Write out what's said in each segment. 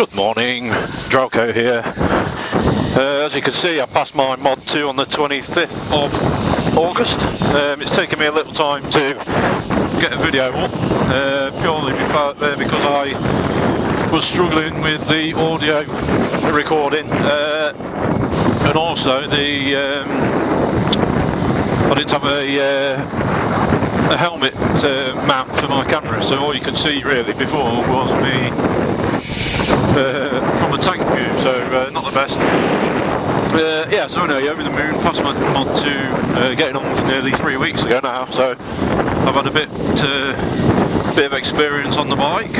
Good morning, Drelco here. As you can see, I passed my Mod 2 on the 25th of August. It's taken me a little time to get a video up, purely because I was struggling with the audio recording, and also I didn't have a helmet mount for my camera, so all you could see really before was me from the tank view, so not the best. Yeah, so anyway, over the moon, past my Mod 2, getting on for nearly 3 weeks ago now, so I've had a bit of experience on the bike,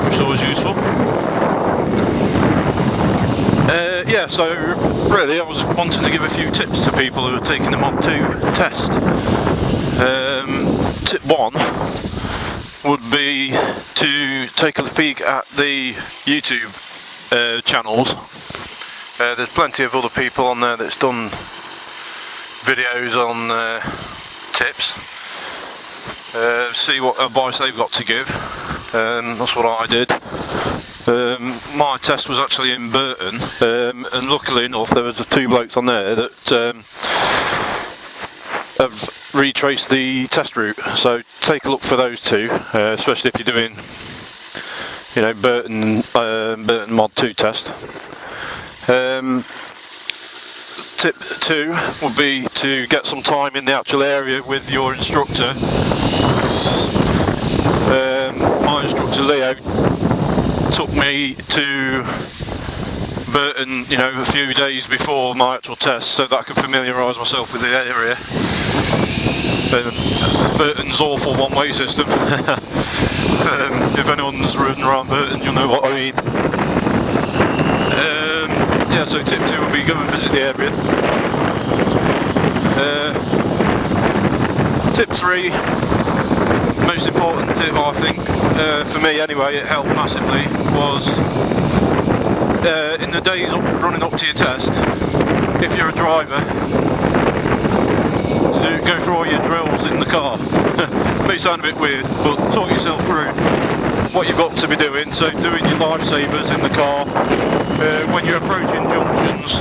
which is always useful. Yeah, so really I was wanting to give a few tips to people who are taking the Mod 2 test. Tip 1 would be to take a peek at the YouTube channels. There's plenty of other people on there that's done videos on tips. See what advice they've got to give. That's what I did. My test was actually in Burton, and luckily enough there was two blokes on there that have retraced the test route, so take a look for those two, especially if you're doing, Burton Mod 2 test. Tip 2 would be to get some time in the actual area with your instructor. My instructor Leo took me to Burton, a few days before my actual test, so that I could familiarise myself with the area. Burton's awful one-way system. If anyone's ridden around Burton, you'll know what I mean. Yeah, so tip 2 would be go and visit the area. Tip 3, most important tip I think, for me anyway, it helped massively, was in the days running up to your test, if you're a driver, to go through all your drills in the car. May sound a bit weird, but talk yourself through what you've got to be doing. So doing your lifesavers in the car, when you're approaching junctions,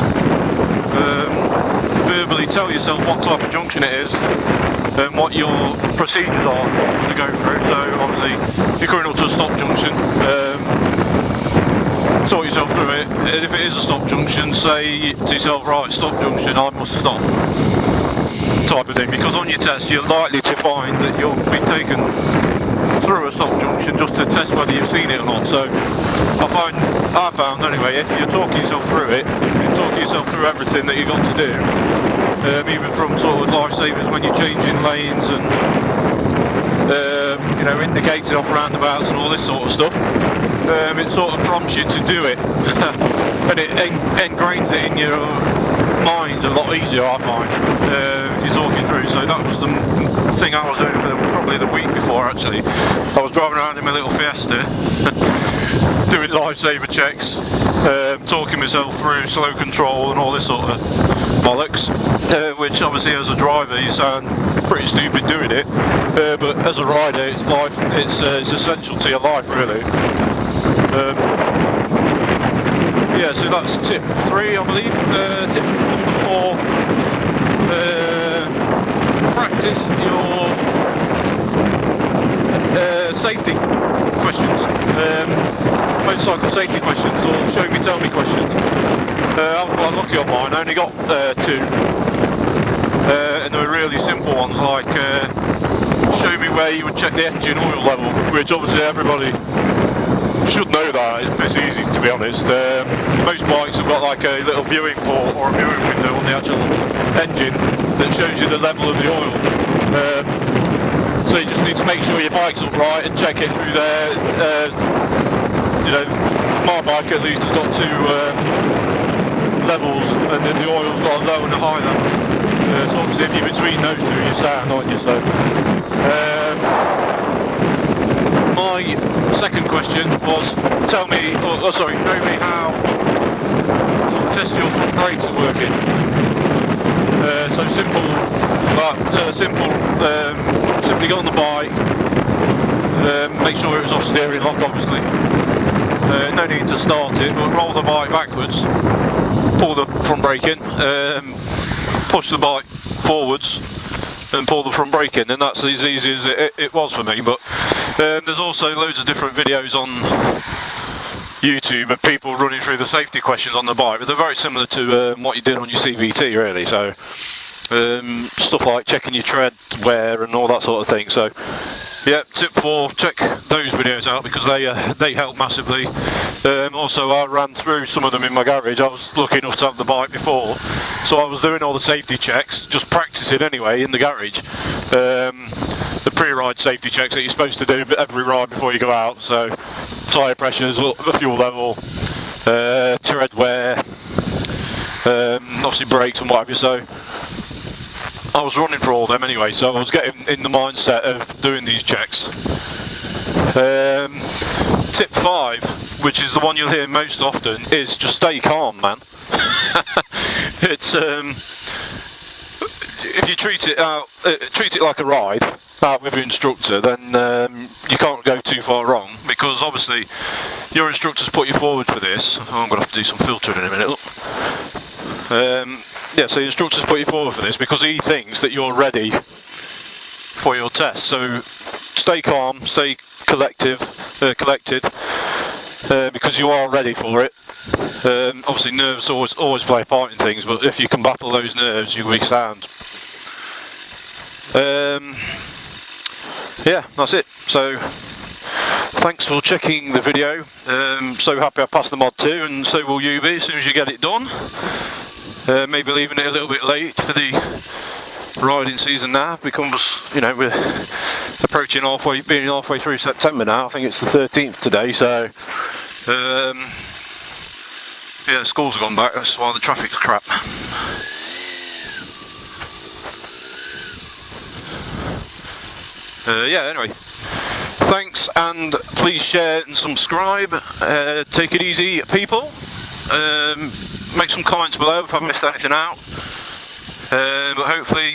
verbally tell yourself what type of junction it is and what your procedures are to go through. So obviously if you're coming up to a stop junction, talk yourself through it, and if it is a stop junction, say to yourself, right, stop junction, I must stop, type of thing, because on your test you're likely to find that you'll be taken through a stop junction just to test whether you've seen it or not. So I found anyway, if you're talking yourself through it, you're talking yourself through everything that you've got to do, even from sort of lifesavers when you're changing lanes and indicating off roundabouts and all this sort of stuff, it sort of prompts you to do it and it ingrains it in your mind a lot easier, I find, if you're talking through. So that was the thing I was doing for probably the week before actually. I was driving around in my little Fiesta doing lifesaver checks, talking myself through slow control and all this sort of bollocks, which obviously as a driver you sound pretty stupid doing it, but as a rider it's essential to your life really. Yeah, so that's tip 3 I believe. Tip number 4, practice your safety questions, motorcycle safety questions, or show me tell me questions. I'm quite lucky on mine, I only got 2, and they were really simple ones, like show me where you would check the engine oil level, which obviously everybody should know that. It's pretty easy to be honest. Most bikes have got like a little viewing port or a viewing window on the actual engine that shows you the level of the oil. So you just need to make sure your bike's up right and check it through there. My bike at least has got 2 levels, and then the oil's got a low and a high level. So obviously if you're between those 2 you're sound, aren't you? So my second question was show me how to test your front brakes are working. So simple for that, simply get on the bike, Make sure it was off steering lock, obviously. No need to start it, but roll the bike backwards, pull the front brake in, push the bike forwards and pull the front brake in, and that's as easy as it was for me. But there's also loads of different videos on YouTube of people running through the safety questions on the bike, but they're very similar to what you did on your CVT, really. So stuff like checking your tread wear and all that sort of thing. So yeah, tip 4, check those videos out because they help massively. Also, I ran through some of them in my garage. I was lucky enough to have the bike before, so I was doing all the safety checks, just practicing anyway in the garage. The pre-ride safety checks that you're supposed to do every ride before you go out. So tyre pressures, the fuel level, tread wear, obviously brakes and what have you. So I was running for all them anyway, so I was getting in the mindset of doing these checks. Tip 5, which is the one you'll hear most often, is just stay calm, man. It's if you treat it like a ride out with your instructor, then you can't go too far wrong, because obviously your instructor's put you forward for this. Oh, I'm going to have to do some filtering in a minute. Look. Yeah, so the instructor's put you forward for this because he thinks that you're ready for your test. So stay calm, stay collected, because you are ready for it. Obviously nerves always play a part in things, but if you can battle those nerves, you'll be sound. Yeah, that's it. So thanks for checking the video. So happy I passed the Mod 2, and so will you be as soon as you get it done. Maybe leaving it a little bit late for the riding season now, because, you know, we're approaching being halfway through September now. I think it's the 13th today, so yeah, schools have gone back, that's why the traffic's crap. Yeah, anyway, thanks, and please share and subscribe. Take it easy, people. Make some comments below if I've missed anything out, but hopefully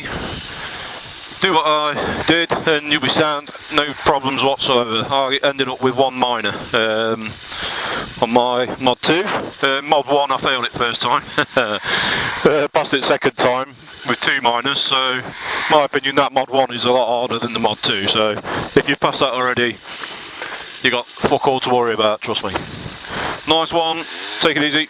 do what I did and you'll be sound, no problems whatsoever. I ended up with 1 minor on my Mod 2. Mod 1 I failed it first time, passed it second time with 2 minors, so in my opinion that Mod 1 is a lot harder than the Mod 2, so if you've passed that already, you got fuck all to worry about, trust me. Nice one, take it easy.